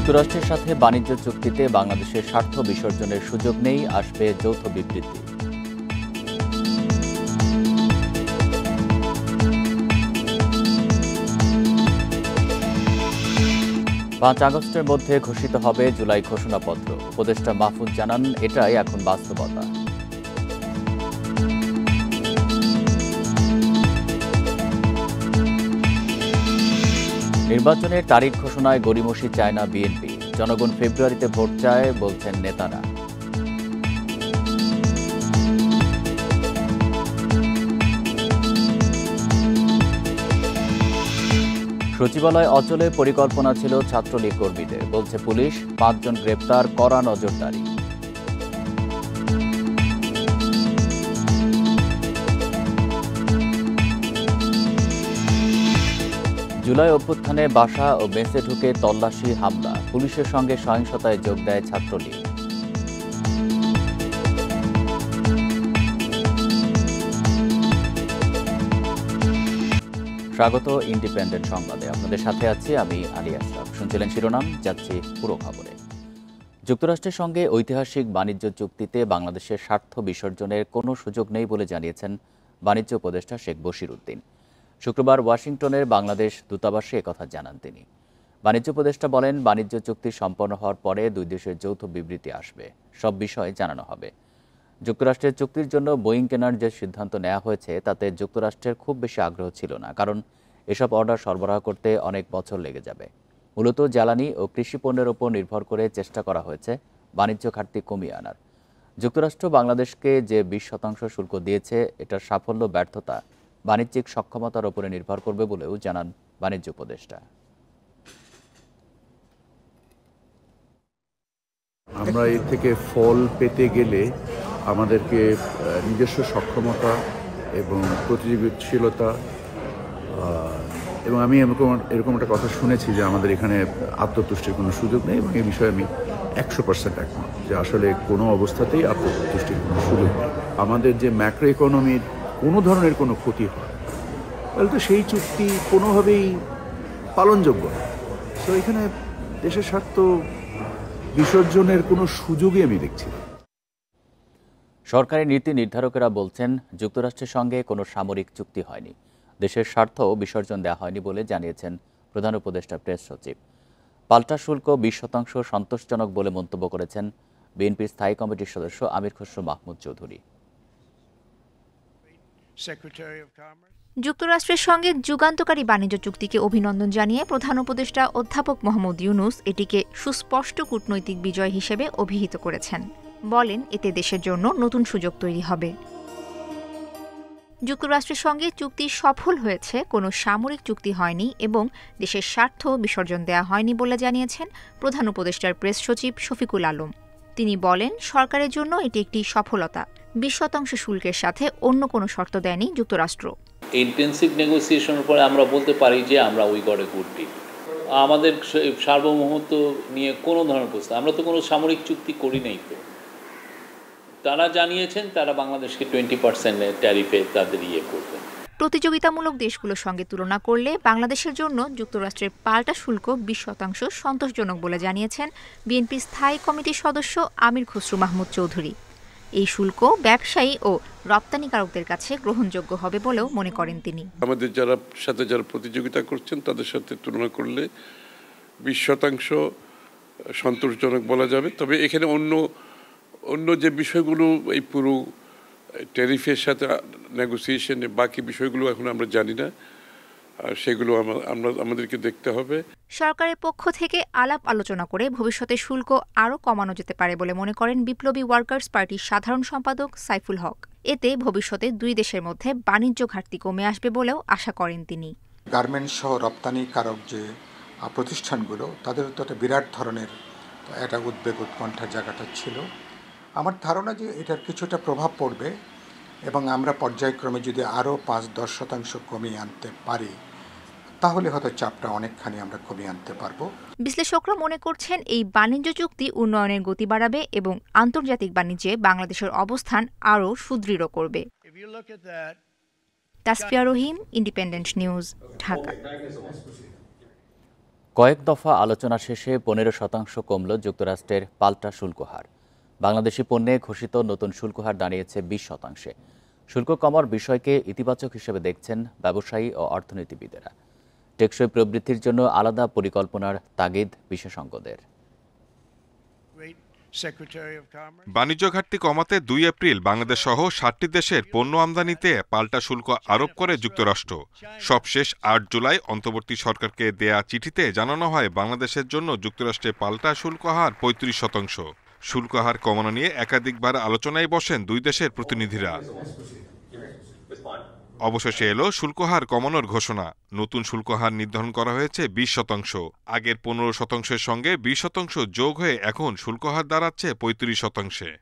যুক্তরাষ্ট্রের সাথে বাণিজ্য চুক্তিতে বাংলাদেশের স্বার্থ বিসর্জনের সুযোগ নেই, আসবে যৌথ বিবৃতি। 5 আগস্টের মধ্যে ঘোষিত হবে জুলাই ঘোষণাপত্র। উপদেষ্টা মাহফুজ জানান, এটাই এখন বাস্তবতা। নির্বাচনের তারিখ ঘোষণায় গড়িমসি চায় না বিএনপি। জনগণ ফেব্রুয়ারিতে ভোট চায়, বলছেন নেতারা। সচিবালয় অচলে পরিকল্পনা ছিল ছাত্রলীগ কর্মীদের, বলছে পুলিশ। 5 জন গ্রেপ্তার, কড়া নজরদারি। জুলাই অভ্যুত্থানে বাসা ও মেসে ঢুকে তল্লাশি, হামলা। পুলিশের সঙ্গে সহিংসতায় যোগ দেয় ছাত্রলীগ। স্বাগত ইন্ডিপেন্ডেন্ট সংবাদে। আপনাদের সাথে আছি আমি আলী আশরাফ। শুনছিলেন শিরোনাম, যাচ্ছি পুরো খবরে। যুক্তরাষ্ট্রের সঙ্গে ঐতিহাসিক বাণিজ্য চুক্তিতে বাংলাদেশের স্বার্থ বিসর্জনের কোনো সুযোগ নেই বলে জানিয়েছেন বাণিজ্য উপদেষ্টা শেখ বশির উদ্দিন। শুক্রবার ওয়াশিংটনের বাংলাদেশ দূতাবাসে একথা জানান তিনি। বাণিজ্য উপদেষ্টা বলেন, বাণিজ্য চুক্তি সম্পন্ন হওয়ার পরে দুই দেশের যৌথ বিবৃতি আসবে, সব বিষয় জানানো হবে। যুক্তরাষ্ট্রের চুক্তির জন্য বোয়িং কেনার যে সিদ্ধান্ত নেওয়া হয়েছে তাতে যুক্তরাষ্ট্রের খুব বেশি আগ্রহ ছিল না, কারণ এসব অর্ডার সরবরাহ করতে অনেক বছর লেগে যাবে। মূলত জ্বালানি ও কৃষি পণ্যের ওপর নির্ভর করে চেষ্টা করা হয়েছে বাণিজ্য ঘাটতি কমিয়ে আনার। যুক্তরাষ্ট্র বাংলাদেশকে যে 20% শুল্ক দিয়েছে, এটার সাফল্য ব্যর্থতা বাণিজ্যিক সক্ষমতার ওপরে নির্ভর করবে বলেও জানান বাণিজ্য উপদেষ্টা। আমরা এর থেকে ফল পেতে গেলে আমাদেরকে নিজস্ব সক্ষমতা এবং প্রতিযোগিতাশীলতা, এবং আমি এরকম একটা কথা শুনেছি যে আমাদের এখানে আত্মতুষ্টির কোনো সুযোগ নেই, এবং এই বিষয়ে আমি 100% একমত যে আসলে কোনো অবস্থাতেই আত্মতুষ্টির কোনো সুযোগ নেই। আমাদের যে ম্যাক্রো ইকোনমির কোনো ধরনের কোনো ক্ষতি হয় তাহলে তো সেই চুক্তি কোনোভাবেই পালনযোগ্য নয়। তো এখানে দেশের স্বার্থ বিসর্জনের কোনো সুযোগই আমি দেখছি না। সরকারি নীতি নির্ধারকেরা বলছেন, যুক্তরাষ্ট্রের সঙ্গে কোনো সামরিক চুক্তি হয়নি, দেশের স্বার্থ বিসর্জন দেওয়া হয়নি বলে জানিয়েছেন প্রধান উপদেষ্টা প্রেস সচিব। পাল্টা শুল্ক 20% সন্তোষজনক বলে মন্তব্য করেছেন বিএনপির স্থায়ী কমিটির সদস্য আমির খসরু মাহমুদ চৌধুরী। যুক্তরাষ্ট্রের সঙ্গে যুগান্তকারী বাণিজ্য চুক্তিকে অভিনন্দন জানিয়ে প্রধান উপদেষ্টা অধ্যাপক মোহাম্মদ ইউনূস এটিকে সুস্পষ্ট কূটনৈতিক বিজয় হিসেবে অভিহিত করেছেন। বলেন, এতে দেশের জন্য নতুন সুযোগ তৈরি হবে। যুক্তরাষ্ট্রের সঙ্গে চুক্তি সফল হয়েছে, কোনো সামরিক চুক্তি হয়নি এবং দেশের স্বার্থ বিসর্জন দেওয়া হয়নি বলে জানিয়েছেন প্রধান উপদেষ্টার প্রেস সচিব শফিকুল আলম। তিনি বলেন, সরকারের জন্য এটি একটি সফলতা। 20% শুল্কের সাথে অন্য কোনো শর্ত দেয়নি যুক্তরাষ্ট্র। ইন্টেন্সিভ নেগোসিয়েশনের পরে আমরা বলতে পারি যে আমরা ওই গড়ে গুডবি। আমাদের সার্বভৌমত্ব নিয়ে কোনো ধরনের প্রশ্ন, আমরা তো কোনো সামরিক চুক্তি করি নাই। তো তারা জানিয়েছেন তারা বাংলাদেশকে 20% ট্যারিফে তাদের করবেন। প্রতিযোগিতামূলক দেশগুলোর সঙ্গে তুলনা করলে বাংলাদেশের জন্য যুক্তরাষ্ট্রের পাল্টা শুল্ক 20% সন্তোষজনক বলে জানিয়েছেন বিএনপি স্থায়ী কমিটির সদস্য আমির খসরু মাহমুদ চৌধুরী। এই শুল্ক ব্যবসায়ী ও রপ্তানিকারকদের কাছে গ্রহণযোগ্য হবে বলেও মনে করেন তিনি। আমাদের যারা প্রতিযোগিতা করছেন তাদের সাথে তুলনা করলে 20% সন্তোষজনক বলা যাবে। তবে এখানে অন্য যে বিষয়গুলো এই পুরো ট্যারিফের সাথে নেগোসিয়েশনে বাকি বিষয়গুলো এখন আমরা জানি না, আর সেগুলো আমাদেরকে দেখতে হবে। সরকারের পক্ষ থেকে আলাপ আলোচনা করে ভবিষ্যতে শুল্ক আরও কমানো যেতে পারে বলে মনে করেন বিপ্লবী ওয়ার্কার্স পার্টির সাধারণ সম্পাদক সাইফুল হক। এতে ভবিষ্যতে দুই দেশের মধ্যে বাণিজ্য ঘাটতি কমে আসবে বলেও আশা করেন তিনি। গার্মেন্টস সহ রপ্তানিকারক যে প্রতিষ্ঠানগুলো, তাদের তো একটা বিরাট ধরনের একটা উদ্বেগ উৎকণ্ঠার জায়গাটা ছিল। আমার ধারণা যে এটার কিছুটা প্রভাব পড়বে এবং আমরা পর্যায়ক্রমে যদি আরও 5-10% কমিয়ে আনতে পারি তাহলে হয়তো চাপটা অনেকখানি আমরা কমিয়ে আনতে পারবো। বিশ্লেষকরা মনে করছেন, এই বাণিজ্য চুক্তি উন্নয়নের গতি বাড়াবে এবং আন্তর্জাতিক বাণিজ্যে বাংলাদেশের অবস্থান আরও সুদৃঢ় করবে। তাসফিয়া রহিম, ইন্ডিপেন্ডেন্ট নিউজ, ঢাকা। কয়েক দফা আলোচনা শেষে 15% কমল যুক্তরাষ্ট্রের পাল্টা শুল্ক হার। বাংলাদেশি পণ্যে ঘোষিত নতুন শুল্ক হার দাঁড়িয়েছে 20%। শুল্ক কমার বিষয়কে ইতিবাচক হিসেবে দেখছেন ব্যবসায়ী ও অর্থনীতিবিদেরা। টেকসই প্রবৃদ্ধির জন্য আলাদা পরিকল্পনার তাগিদ বিশেষজ্ঞদের। বাণিজ্য ঘাটতি কমাতে 2 এপ্রিল বাংলাদেশ সহ 60টি দেশের পণ্য আমদানিতে পাল্টা শুল্ক আরোপ করে যুক্তরাষ্ট্র। সবশেষ 8 জুলাই অন্তর্বর্তী সরকারকে দেয়া চিঠিতে জানানো হয় বাংলাদেশের জন্য যুক্তরাষ্ট্রে পাল্টা শুল্ক হার 35%। শুল্ক হার কমানো নিয়ে একাধিকবার আলোচনায় বসেন দুই দেশের প্রতিনিধিরা। অবশেষে এলো শুল্ক হার কমানোর ঘোষণা। নতুন শুল্ক হার নির্ধারণ করা হয়েছে 20%। আগের 15%-এর সঙ্গে 20% যোগ হয়ে এখন শুল্ক হার দাঁড়াচ্ছে 35%।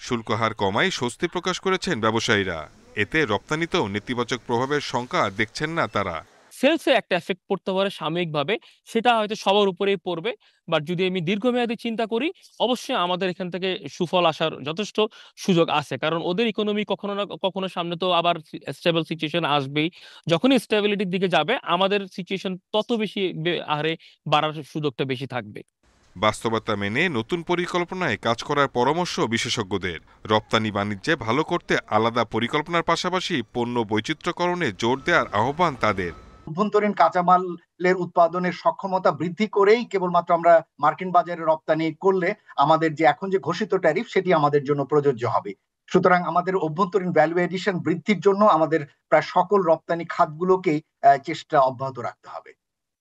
শুল্ক হার কমায় স্বস্তি প্রকাশ করেছেন ব্যবসায়ীরা। এতে রপ্তানিতেও নেতিবাচক প্রভাবের শঙ্কা দেখছেন না তারা। সেলসে একটা এফেক্ট পড়তে পারে সাময়িকভাবে, সেটা হয়তো সবার উপরেই পড়বে। বাট যদি আমি দীর্ঘমেয়াদী চিন্তা করি, অবশ্যই আমাদের এখান থেকে সুফল আসার যথেষ্ট সুযোগ আছে। কারণ ওদের ইকোনমি কখনো না কখনো সামনে তো আবার স্টেবল সিচুয়েশন আসবেই। যখনই স্টেবিলিটির দিকে যাবে, আমাদের সিচুয়েশন তত বেশি হারে বাড়ার সুযোগটা বেশি থাকবে। বাস্তবতা মেনে নতুন পরিকল্পনায় কাজ করার পরামর্শ বিশেষজ্ঞদের। রপ্তানি বাণিজ্যে ভালো করতে আলাদা পরিকল্পনার পাশাপাশি পণ্য বৈচিত্র্যকরণে জোর দেওয়ার আহ্বান তাদের। অভ্যন্তরীণ কাঁচামালের উৎপাদনের সক্ষমতা বৃদ্ধি করেই কেবলমাত্র আমরা মার্কিন বাজারে রপ্তানি করলে আমাদের যে এখন যে ঘোষিত ট্যারিফ সেটি আমাদের জন্য প্রযোজ্য হবে। সুতরাং আমাদের অভ্যন্তরীণ ভ্যালু এডিশন বৃদ্ধির জন্য আমাদের প্রায় সকল রপ্তানি খাতগুলোকেই চেষ্টা অব্যাহত রাখতে হবে।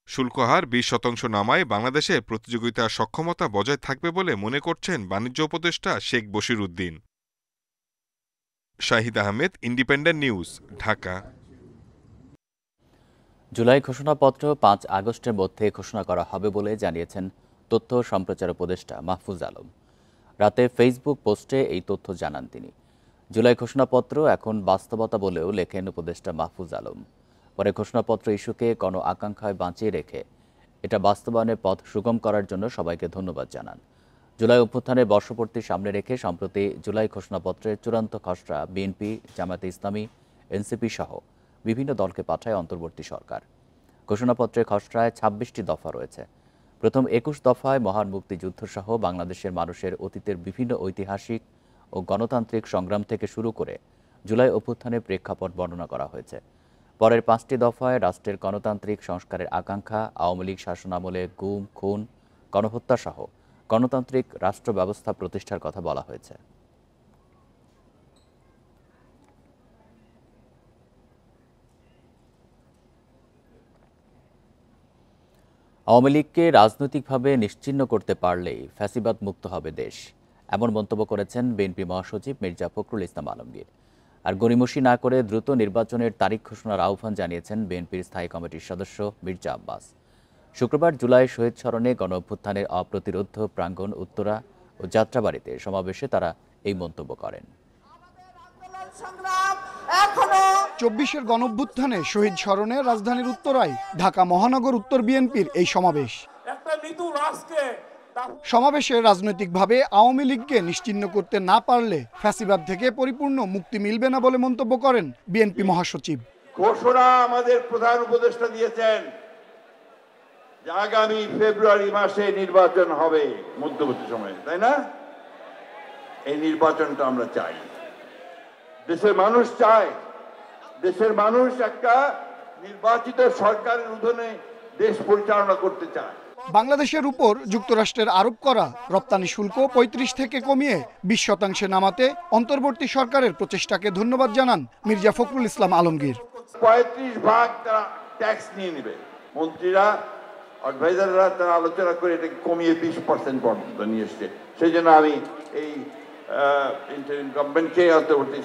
শুল্ক হার 20% নামায় বাংলাদেশের প্রতিযোগিতা সক্ষমতা বজায় থাকবে বলে মনে করছেন বাণিজ্য উপদেষ্টা Sheikh Bashir Uddin. Shahid Ahmed, independent news, Dhaka. July ঘোষণাপত্র 5 আগস্টের মধ্যে ঘোষণা করা হবে বলে জানিয়েছেন তথ্য সম্প্রচার উপদেষ্টা মাহফুজ আলম। রাতে ফেসবুক পোস্টে এই তথ্য জানান তিনি। জুলাই ঘোষণাপত্র এখন বাস্তবতা বলেও লেখেন উপদেষ্টা মাহফুজ আলম। পরে ঘোষণাপত্র ইস্যুকে গণ আকাঙ্ক্ষায় বাঁচিয়ে রেখে এটা বাস্তবায়নের পথ সুগম করার জন্য সবাইকে ধন্যবাদ জানান। জুলাই অভ্যুত্থানের বর্ষপূর্তি সামনে রেখে সম্প্রতি জুলাই ঘোষণাপত্রের চূড়ান্ত খসড়া বিএনপি, জামায়াতে ইসলামী, এনসিপি সহ বিভিন্ন দলকে পাঠায় অন্তর্বর্তী সরকার। ঘোষণাপত্রের খসড়ায় 26টি দফা রয়েছে। প্রথম 21 দফায় মহান মুক্তিযুদ্ধ সহ বাংলাদেশের মানুষের অতীতের বিভিন্ন ঐতিহাসিক ও গণতান্ত্রিক সংগ্রাম থেকে শুরু করে জুলাই অভ্যুত্থানের প্রেক্ষাপট বর্ণনা করা হয়েছে। পরের 5টি দফায় রাষ্ট্রের গণতান্ত্রিক সংস্কারের আকাঙ্ক্ষা, আওয়ামী লীগ শাসনামলে গুম, খুন, গণহত্যা সহ গণতান্ত্রিক রাষ্ট্র ব্যবস্থা প্রতিষ্ঠার কথা বলা হয়েছে। আওয়ামী লীগকে রাজনৈতিকভাবে নিশ্চিহ্ন করতে পারলেই ফ্যাসিবাদ মুক্ত হবে দেশ, এমন মন্তব্য করেছেন বিএনপি মহাসচিব মির্জা ফখরুল ইসলাম আলমগীর। আর গড়িমসি না করে দ্রুত নির্বাচনের তারিখ ঘোষণার আহ্বান জানিয়েছেন বিএনপির স্থায়ী কমিটির সদস্য মির্জা আব্বাস। শুক্রবার জুলাই শহীদ স্মরণে গণ অভ্যুত্থানের অপ্রতিরোধ্য প্রাঙ্গণ উত্তরা ও যাত্রাবাড়িতে সমাবেশে তারা এই মন্তব্য করেন। 24-এর গণঅভ্যুত্থানে শহীদ স্মরণে রাজধানীর উত্তরায় ঢাকা মহানগর উত্তর বিএনপির এই সমাবেশ। সমাবেশে রাজনৈতিকভাবে আওয়ামী লীগকে নিশ্চিহ্ন করতে না পারলে ফ্যাসিবাদ থেকে পরিপূর্ণ মুক্তি মিলবে না বলে মন্তব্য করেন বিএনপি মহাসচিব। ঘোষণা আমাদের প্রধান উপদেষ্টা দিয়েছেন যে আগামী ফেব্রুয়ারি মাসে নির্বাচন হবে মধ্যবর্তী সময়ে, তাই না? এই নির্বাচনটা আমরা চাই, দেশের মানুষ চায়। দেশের মানুষ একটা নির্বাচিত সরকারের অধীনে দেশ পরিচালনা করতে চায়। বাংলাদেশের উপর যুক্তরাষ্ট্রের আরোপ করা রপ্তানি শুল্ক 35 থেকে কমিয়ে 20% নামাতে অন্তর্বর্তী সরকারের প্রচেষ্টাকে ধন্যবাদ জানান মির্জা ফখরুল ইসলাম আলমগীর। 35% তারা ট্যাক্স নিয়ে নেবে, মন্ত্রীরা অ্যাডভাইজাররা তারা আলোচনা করে এটাকে কমিয়ে 20% পর্যন্ত নিয়ে এসছে। সেই জন্য আমি এই ইন্টারিম গভর্নমেন্টকে, অন্তর্বর্তী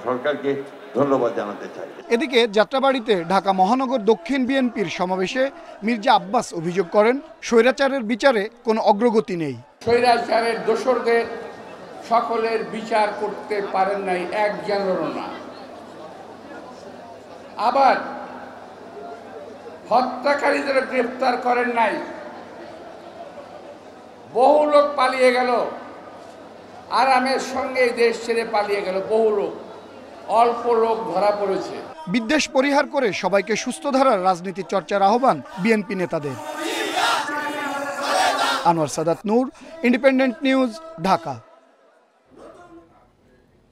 সরকারকে ধন্যবাদ জানাতে চাই। এদিকে যাত্রাবাড়িতে ঢাকা মহানগর দক্ষিণ বিএনপির সমাবেশে মির্জা আব্বাস অভিযোগ করেন স্বৈরাচারের বিচারে কোনো অগ্রগতি নেই। স্বৈরাচারের দোসরদের সকলের বিচার করতে পারেন নাই একজনেরও না। আবার হত্যাকারীদের গ্রেফতার করেন নাই। বহু লোক পালিয়ে গেল, আরামের সঙ্গে দেশ ছেড়ে পালিয়ে গেল বহু লোক। অল্প লোক ধরা পড়েছে। বিদ্বেষ পরিহার করে সবাইকে সুস্থ ধারার রাজনীতি চর্চার আহ্বান বিএনপি নেতাদের। আনোয়ার সাদাত নূর, ইন্ডিপেন্ডেন্ট নিউজ, ঢাকা।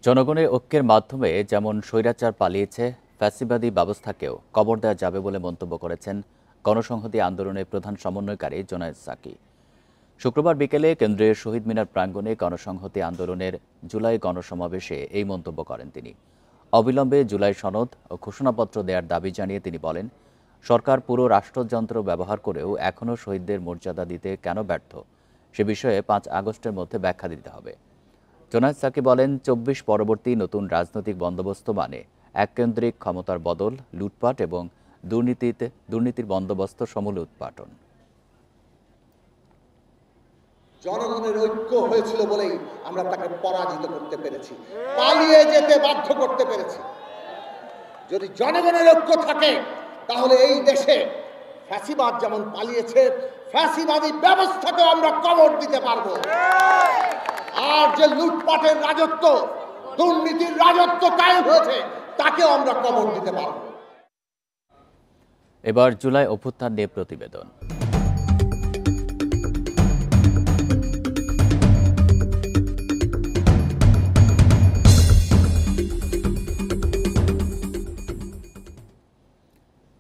জনগণের ঐক্যের মাধ্যমে যেমন স্বৈরাচার পালিয়েছে, ফ্যাসিবাদী ব্যবস্থাকেও কবর দেওয়া যাবে বলে মন্তব্য করেছেন গণসংহতি আন্দোলনের প্রধান সমন্বয়কারী জোনায়েদ সাকি। শুক্রবার বিকেলে কেন্দ্রীয় শহীদ মিনার প্রাঙ্গণে গণসংহতি আন্দোলনের জুলাই গণসমাবেশে এই মন্তব্য করেন তিনি। অবিলম্বে জুলাই সনদ ও ঘোষণাপত্র দেওয়ার দাবি জানিয়ে তিনি বলেন, সরকার পুরো রাষ্ট্রযন্ত্র ব্যবহার করেও এখনও শহীদদের মর্যাদা দিতে কেন ব্যর্থ, সে বিষয়ে ৫ আগস্টের মধ্যে ব্যাখ্যা দিতে হবে। জোনায়েদ সাকি বলেন, ২৪ পরবর্তী নতুন রাজনৈতিক বন্দোবস্ত মানে এককেন্দ্রিক ক্ষমতার বদল, লুটপাট এবং দুর্নীতির বন্দোবস্ত সমূল উৎপাটন। জনগণের ঐক্য হয়েছিল বলেই আমরা তাকে পরাজিত করতে পেরেছি, পালিয়ে যেতে বাধ্য করতে পেরেছি। যদি জনগণের ঐক্য থাকে তাহলে এই দেশে ফ্যাসিবাদ যেমন পালিয়েছে, ফ্যাসিবাদী ব্যবস্থাকে আমরা কবর দিতে পারবো। আর যে লুটপাটের রাজত্ব, দুর্নীতির রাজত্ব কায়েম হয়েছে, তাকেও আমরা কবর দিতে পারবো। এবার জুলাই অভ্যুত্থান নিয়ে প্রতিবেদন।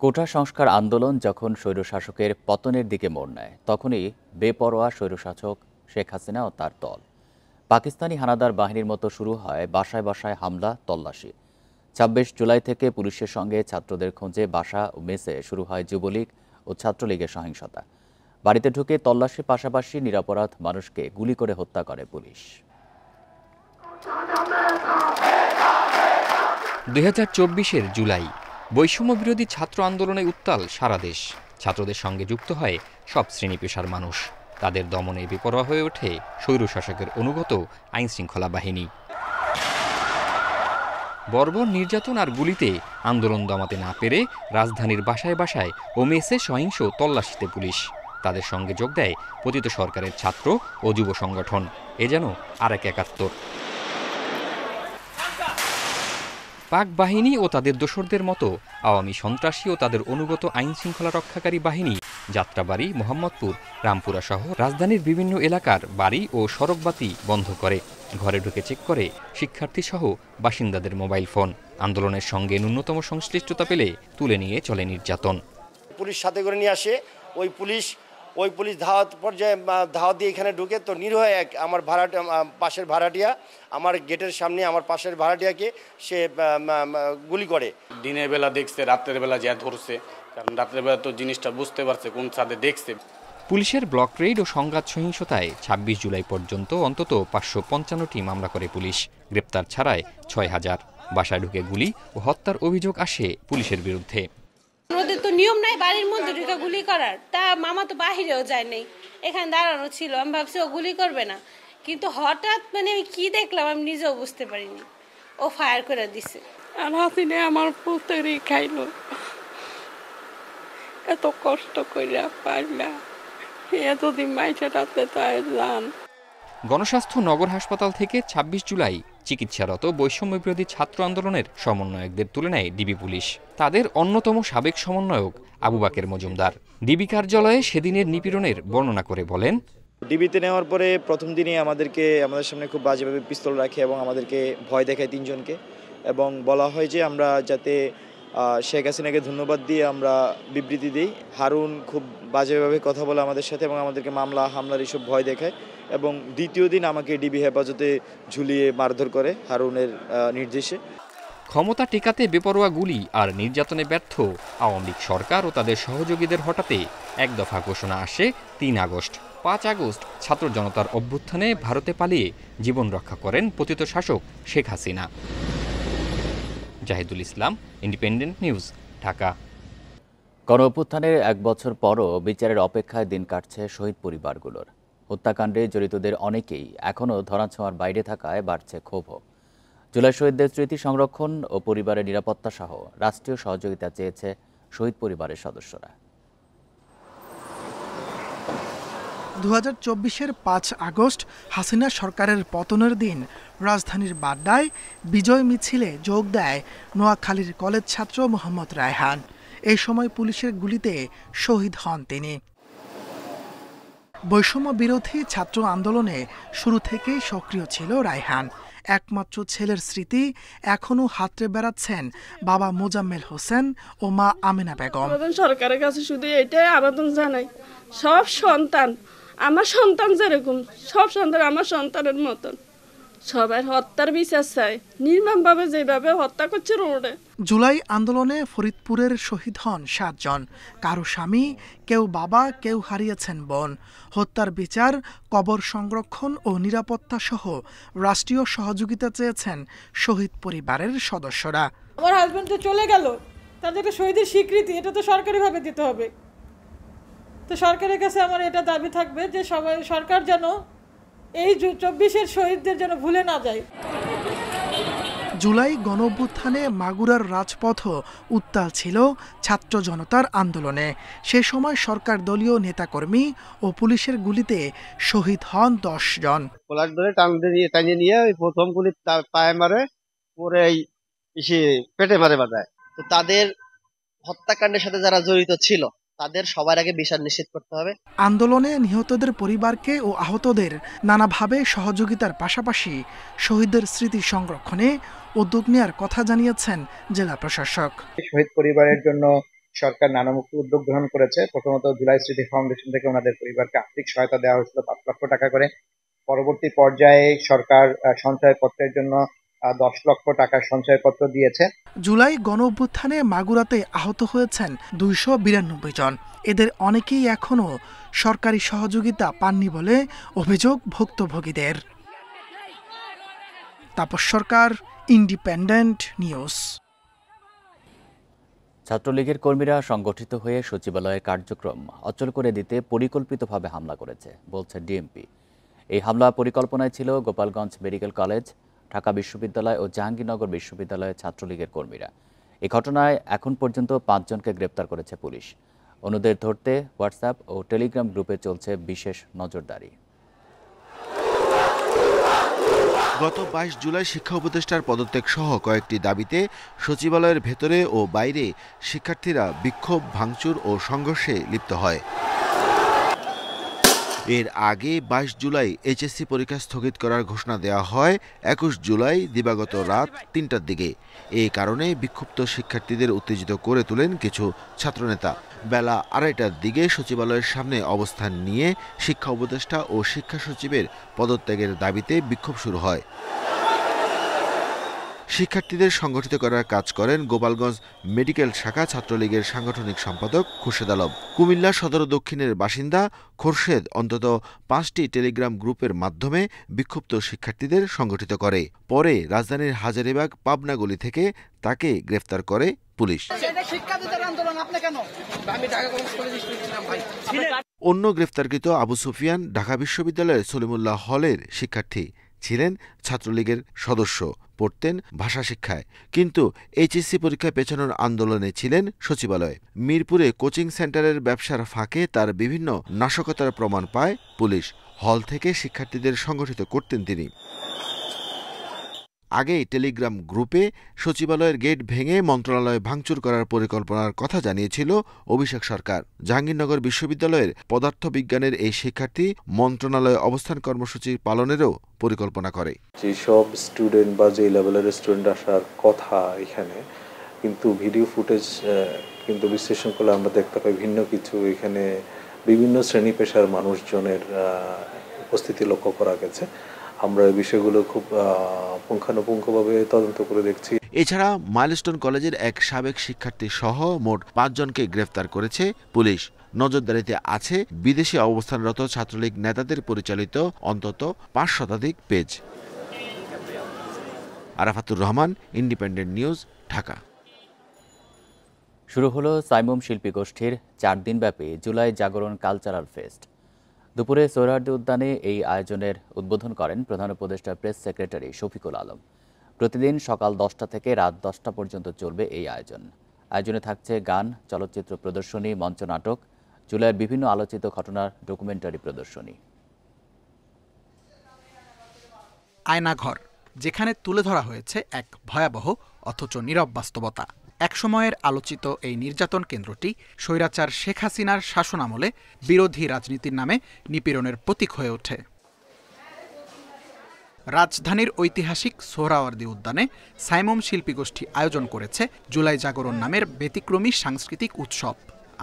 কোটা সংস্কার আন্দোলন যখন স্বৈরশাসকের পতনের দিকে মোড় নেয়, তখনই বেপরোয়া স্বৈরশাসক শেখ হাসিনা ও তার দল পাকিস্তানি হানাদার বাহিনীর মতো শুরু হয় বাসায় বাসায় হামলা, তল্লাশি। ২৬ জুলাই থেকে পুলিশের সঙ্গে ছাত্রদের খোঁজে বাসা ও মেসে শুরু হয় যুবলীগ ও ছাত্রলীগের সহিংসতা। বাড়িতে ঢুকে তল্লাশির পাশাপাশি নিরপরাধ মানুষকে গুলি করে হত্যা করে পুলিশ। ২০২৪-এর জুলাই বৈষম্য বিরোধী ছাত্র আন্দোলনে উত্তাল সারা দেশ। ছাত্রদের সঙ্গে যুক্ত হয় সব শ্রেণী পেশার মানুষ। তাদের দমনে বেপরোয়া হয়ে ওঠে স্বৈরশাসকের অনুগত আইনশৃঙ্খলা বাহিনী। বর্বর নির্যাতন আর গুলিতে আন্দোলন দমাতে না পেরে রাজধানীর বাসায় বাসায় ও মেসে সহিংস তল্লাশিতে পুলিশ। তাদের সঙ্গে যোগ দেয় পতিত সরকারের ছাত্র ও যুব সংগঠন। এ যেন আরেক ৭১। পাক বাহিনী ও তাদের দোসরদের মতো আওয়ামী সন্ত্রাসী ও তাদের অনুগত আইনশৃঙ্খলা রক্ষাকারী বাহিনী যাত্রাবাড়ি, মোহাম্মদপুর, রামপুরা সহ রাজধানীর বিভিন্ন এলাকার বাড়ি ও সড়কবাতি বন্ধ করে। ঘরে ঢুকে চেক করে শিক্ষার্থী সহ বাসিন্দাদের মোবাইল ফোন। আন্দোলনের সঙ্গে ন্যূনতম সংশ্লিষ্টতা পেলে তুলে নিয়ে চলে নির্যাতন। পুলিশ সাথে করে নিয়ে আসে, ওই পুলিশ ধাওয়াত পর্যায়ে ধাওয়াত দিয়ে এখানে ঢুকে তো নিরীহ এক আমার পাশের ভাড়াটিয়া, আমার গেটের সামনে আমার পাশের ভাড়াটিয়াকে সে গুলি করে। দিনের বেলা দেখছে, রাত্রের বেলা যা ধরছে, কারণ রাত্রের বেলা তো জিনিসটা বুঝতে পারছে কোন ছাদে দেখছে। পুলিশের ব্লক রেইড ও সংঘাত সহিংসতায় ২৬ জুলাই পর্যন্ত অন্তত ৫৫৫টি মামলা করে পুলিশ। গ্রেপ্তার ছাড়ায় ৬,০০০। বাসায় ঢুকে গুলি ও হত্যার অভিযোগ আসে পুলিশের বিরুদ্ধে। ওদের তো নিয়ম নাই বাড়ির মধ্যে ঢুকে গুলি করার, তা মামা তো বাহিরেও যায় নাই, এখানে দাঁড়ানো ছিল। আমি ভাবছি ও গুলি করবে না, কিন্তু হঠাৎ আমি কি দেখলাম আমি নিজেও বুঝতে পারিনি, ও ফায়ার করে দিছে। আর হাসিনে আমার পুত্রই খাইলো, এত কষ্ট করে পারলা, এতদিন মাইটাতে তাই যান। গণস্বাস্থ্য নগর হাসপাতাল থেকে ২৬ জুলাই চিকিৎসারত বৈষম্য বিরোধী ছাত্র আন্দোলনের সমন্বয়কদের তুলে নেয় ডিবি পুলিশ। তাদের অন্যতম সাবেক সমন্বয়ক আবু বাকের মজুমদার ডিবি কার্যালয়ে সেদিনের নিপীড়নের বর্ণনা করে বলেন, ডিবিতে নেওয়ার পরে প্রথম দিনই আমাদের সামনে খুব বাজেভাবে পিস্তল রাখে এবং আমাদেরকে ভয় দেখায় ৩ জনকে, এবং বলা হয় যে আমরা যাতে শেখ হাসিনাকে ধন্যবাদ দিয়ে আমরা বিবৃতি দিই। হারুন খুব বাজেভাবে কথা বলে আমাদের সাথে এবং আমাদেরকে মামলা হামলার এসব ভয় দেখায়, এবং দ্বিতীয় দিন আমাকে ডিবি হেফাজতে ঝুলিয়ে মারধর করে হারুনের নির্দেশে। ক্ষমতা টেকাতে বেপরোয়া গুলি আর নির্যাতনে ব্যর্থ আওয়ামী লীগ সরকার ও তাদের সহযোগীদের হঠাতে এক দফা ঘোষণা আসে ৩ আগস্ট। ৫ আগস্ট ছাত্র জনতার অভ্যুত্থানে ভারতে পালিয়ে জীবন রক্ষা করেন পতিত শাসক শেখ হাসিনা। জাহিদুল ইসলাম, ইন্ডিপেন্ডেন্ট নিউজ, ঢাকা। গণ অভ্যুত্থানের ১ বছর পরও বিচারের অপেক্ষায় দিন কাটছে শহীদ পরিবারগুলোর। হত্যাকাণ্ডে জড়িতদের অনেকেই এখনও ধরাছোঁয়ার বাইরে থাকায় বাড়ছে ক্ষোভও। জুলাই শহীদদের স্মৃতি সংরক্ষণ ও পরিবারের নিরাপত্তা সহ রাষ্ট্রীয় সহযোগিতা চেয়েছে শহীদ পরিবারের সদস্যরা। 2024-এর 5 আগস্ট হাসিনা সরকারের পতনের দিন রাজধানীর বাড্ডায় বিজয় মিছিলে যোগ দেয় নোয়াখালীর কলেজ ছাত্র মোহাম্মদ রায়হান। এই সময় পুলিশের গুলিতে শহীদ হন তিনি। বৈষম্য বিরোধী ছাত্র আন্দোলনে শুরু থেকেই সক্রিয় ছিল রায়হান। একমাত্র ছেলের স্মৃতি এখনো হাতড়ে বেড়াচ্ছেন বাবা মোজাম্মেল হোসেন ও মা আমেনা বেগম। সরকারের কাছে শুধু এটাই আবেদন জানাই, সব সন্তান আমার সন্তান যেরকম, সব সন্তান আমার সন্তানের মতন, সবার হত্যার বিচার চাই। নির্মমভাবে যেভাবে হত্যা করছে রোডে। জুলাই আন্দোলনে ফরিদপুরের শহীদ হন 7 জন। কারো স্বামী, কেউ বাবা, কেউ হারিয়েছেন বোন। হত্যার বিচার, কবর সংরক্ষণ ও নিরাপত্তা সহ রাষ্ট্রীয় সহযোগিতা চেয়েছেন শহীদ পরিবারের সদস্যরা। আমার হাজবেন্ড তো চলে গেল, তাদের একটা শহীদের স্বীকৃতি এটা তো সরকারিভাবে দিতে হবে। তো সরকারের কাছে আমার এটা দাবি থাকবে যে সরকার যেন এই 24-এর শহীদদের যেন ভুলে না যায়। জুলাই গণঅভ্যুত্থানে মাগুরার রাজপথ উত্তাল ছিল ছাত্র জনতার আন্দোলনে। সে সময় সরকার দলীয় নেতাকর্মী ও পুলিশের গুলিতে শহীদ হন 10 জন। পোলার ধরে টানিয়ে নিয়ে প্রথম গুলি পায়ে মারে, পরে পেটে মারে বাজায়। তো তাদের হত্যাকাণ্ডের সাথে যারা জড়িত ছিল তাদের সবার আগে বিচার নিশ্চিত করতে হবে। আন্দোলনে নিহতদের পরিবারকে ও আহতদের নানাভাবে সহযোগিতার পাশাপাশি শহীদদের স্মৃতি সংরক্ষণে উদ্যোগ নেওয়ার কথা জানিয়েছেন জেলা প্রশাসক। শহীদ পরিবারের জন্য সরকার নানামুখী উদ্যোগ গ্রহণ করেছে। প্রথমত জুলাই স্মৃতি ফাউন্ডেশন থেকে ওনাদের পরিবারকে আর্থিক সহায়তা দেওয়া হয়েছিল 5 লক্ষ টাকা করে। পরবর্তী পর্যায়ে সরকার সঞ্চয়পত্রের জন্য 10 লক্ষ টাকার সঞ্চয়পত্র দিয়েছে। জুলাই গণঅভ্যুত্থানে মাগুরাতে আহত হয়েছেন 292 জন। এদের অনেকেই এখনও সরকারি সহযোগিতা পাননি বলে অভিযোগ ভুক্তভোগীদের। তাপস সরকার, ইন্ডিপেন্ডেন্ট নিউজ। ছাত্রলীগের কর্মীরা সংগঠিত হয়ে সচিবালয়ের কার্যক্রম অচল করে দিতে পরিকল্পিতভাবে হামলা করেছে বলছে ডিএমপি। এই হামলা পরিকল্পনায় ছিল গোপালগঞ্জ মেডিকেল কলেজ, ঢাকা বিশ্ববিদ্যালয় ও জাহাঙ্গীরনগর বিশ্ববিদ্যালয়ের ছাত্রলীগের কর্মীরা। এই ঘটনায় এখন পর্যন্ত 5 জনকে গ্রেপ্তার করেছে পুলিশ। অন্যদের ধরতে হোয়াটসঅ্যাপ ও টেলিগ্রাম গ্রুপে চলছে বিশেষ নজরদারি। গত 22 জুলাই শিক্ষা উপদেষ্টার পদত্যাগ সহ কয়েকটি দাবিতে সচিবালয়ের ভেতরে ও বাইরে শিক্ষার্থীরা বিক্ষোভ, ভাঙচুর ও সংঘর্ষে লিপ্ত হয়। এর আগে 22 জুলাই এইচএসসি পরীক্ষা স্থগিত করার ঘোষণা দেওয়া হয় 21 জুলাই দিবাগত রাত 3টার দিকে। এই কারণে বিক্ষুব্ধ শিক্ষার্থীদের উত্তেজিত করে তোলেন কিছু ছাত্রনেতা। বেলা 2:30টার দিকে সচিবালয়ের সামনে অবস্থান নিয়ে শিক্ষা উপদেষ্টা ও শিক্ষা সচিবের পদত্যাগের দাবিতে বিক্ষোভ শুরু হয়। শিক্ষার্থীদের সংগঠিত করার কাজ করেন গোপালগঞ্জ মেডিকেল শাখা ছাত্রলীগের সাংগঠনিক সম্পাদক খোরশেদ আলম। কুমিল্লা সদর দক্ষিণের বাসিন্দা খোরশেদ অন্তত 5টি টেলিগ্রাম গ্রুপের মাধ্যমে বিক্ষুব্ধ শিক্ষার্থীদের সংগঠিত করে। পরে রাজধানীর হাজারীবাগ পাবনা গলি থেকে তাকে গ্রেফতার করে পুলিশ। অন্য গ্রেফতারকৃত আবু সুফিয়ান ঢাকা বিশ্ববিদ্যালয়ের সলিমুল্লাহ হলের শিক্ষার্থী, ছিলেন ছাত্রলীগের সদস্য, পড়তেন ভাষা শিক্ষায়, কিন্তু এইচএসসি পরীক্ষা পেছানোর আন্দোলনে ছিলেন সচিবালয়ে। মিরপুরে কোচিং সেন্টারের ব্যবসার ফাঁকে তার বিভিন্ন নাশকতার প্রমাণ পায় পুলিশ। হল থেকে শিক্ষার্থীদের সংগঠিত করতেন তিনি। আগেই টেলিগ্রাম গ্রুপে সচিবালয়ের গেট ভেঙে মন্ত্রণালয় ভাঙচুর করার পরিকল্পনার কথা জানিয়েছিল অভিষেক সরকার। জাহাঙ্গীরনগর বিশ্ববিদ্যালয়ের পদার্থবিজ্ঞানের এই শিক্ষার্থী মন্ত্রণালয়ে অবস্থান কর্মসূচি পালনেরও পরিকল্পনা করে। যেসব স্টুডেন্ট বা যে লেভেলের স্টুডেন্ট আসার কথা এখানে, কিন্তু ভিডিও ফুটেজ কিন্তু বিশ্লেষণ করলে আমরা দেখতে পাই ভিন্ন কিছু। এখানে বিভিন্ন শ্রেণী পেশার মানুষজনের উপস্থিতি লক্ষ্য করা গেছে। আমরা এই বিষয়গুলো খুব পুঙ্খানুপুঙ্খভাবে তদন্ত করে দেখছি। এছাড়া মাইলস্টোন কলেজের এক সাবেক শিক্ষার্থী সহ মোট 5 জনকে গ্রেফতার করেছে পুলিশ। নজরদারিতে আছে বিদেশে অবস্থানরত ছাত্রলীগ নেতাদের পরিচালিত অন্তত 5 শতাধিক page. Arafatur Rahman, independent news, Dhaka. শুরু হলো সাইমুম শিল্পী গোষ্ঠীর 4 দিনব্যাপী জুলাই জাগরণ কালচারাল ফেস্ট। দুপুরে সোহরাওয়ার্দী উদ্যানে এই আয়োজনের উদ্বোধন করেন প্রধান উপদেষ্টা প্রেস সেক্রেটারি শফিকুল আলম। প্রতিদিন সকাল 10টা থেকে রাত 10টা পর্যন্ত চলবে এই আয়োজনে থাকছে গান, চলচ্চিত্র প্রদর্শনী, মঞ্চনাটক, জুলাইয়ের বিভিন্ন আলোচিত ঘটনার ডকুমেন্টারি প্রদর্শনী। আয়নাঘর, যেখানে তুলে ধরা হয়েছে এক ভয়াবহ অথচ নীরব বাস্তবতা। একসময়ের আলোচিত এই নির্যাতন কেন্দ্রটি স্বৈরাচার শেখ হাসিনার শাসনামলে বিরোধী রাজনীতির নামে নিপীড়নের প্রতীক হয়ে ওঠে। রাজধানীর ঐতিহাসিক সোহরাওয়ার্দী উদ্যানে সাইমম শিল্পী গোষ্ঠী আয়োজন করেছে জুলাই জাগরণ নামের ব্যতিক্রমী সাংস্কৃতিক উৎসব।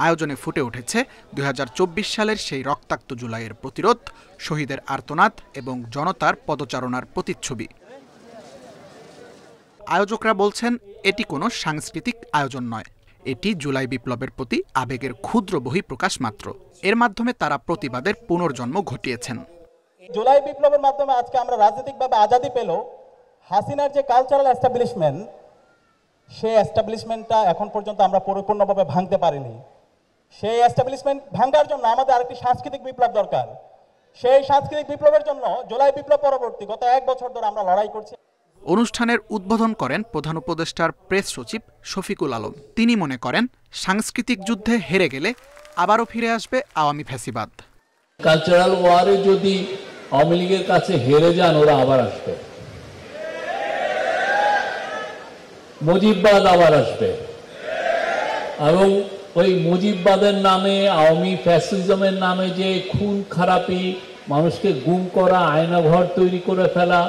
আয়োজনে ফুটে উঠেছে ২০২৪ সালের সেই রক্তাক্ত জুলাইয়ের প্রতিরোধ, শহীদের আর্তনাদ এবং জনতার পদচারণার প্রতিচ্ছবি। আয়োজকরা বলছেন এটি কোনো সাংস্কৃতিক আয়োজন নয়, এটি জুলাই বিপ্লবের প্রতি আবেগের ক্ষুদ্র বহিঃপ্রকাশ মাত্র। এর মাধ্যমে তারা প্রতিবাদের পুনর্জন্ম ঘটিয়েছেন। জুলাই বিপ্লবের মাধ্যমে আজকে আমরা রাজনৈতিকভাবে আজাদি পেল। হাসিনার যে কালচারাল এস্টাবলিশমেন্ট, সেই এস্টাবলিশমেন্টটা এখন পর্যন্ত আমরা পরিপূর্ণভাবে ভাঙতে পারিনি। সেই এস্টাবলিশমেন্ট ভাঙার জন্য আমাদের আরেকটি সাংস্কৃতিক বিপ্লব দরকার। সেই সাংস্কৃতিক বিপ্লবের জন্য জুলাই বিপ্লব পরবর্তী গত 1 বছর ধরে আমরা লড়াই করছি। অনুষ্ঠানের উদ্বোধন করেন প্রধান উপদেষ্টার প্রেস সচিব শফিকুল আলম। তিনি মনে করেন সাংস্কৃতিক যুদ্ধে হেরে গেলে আবারও ফিরে আসবে আওয়ামী ফ্যাসিবাদ। কালচারাল ওয়ারে যদি আওয়ামী লীগের কাছে হেরে যান, ওরা আবার আসবে, মুজিববাদ আবার আসবে, এবং ওই মুজিববাদের নামে, আওয়ামী ফ্যাসিজমের নামে যে খুন খারাপি, মানুষকে গুম করা, আয়নাঘর তৈরি করে ফেলা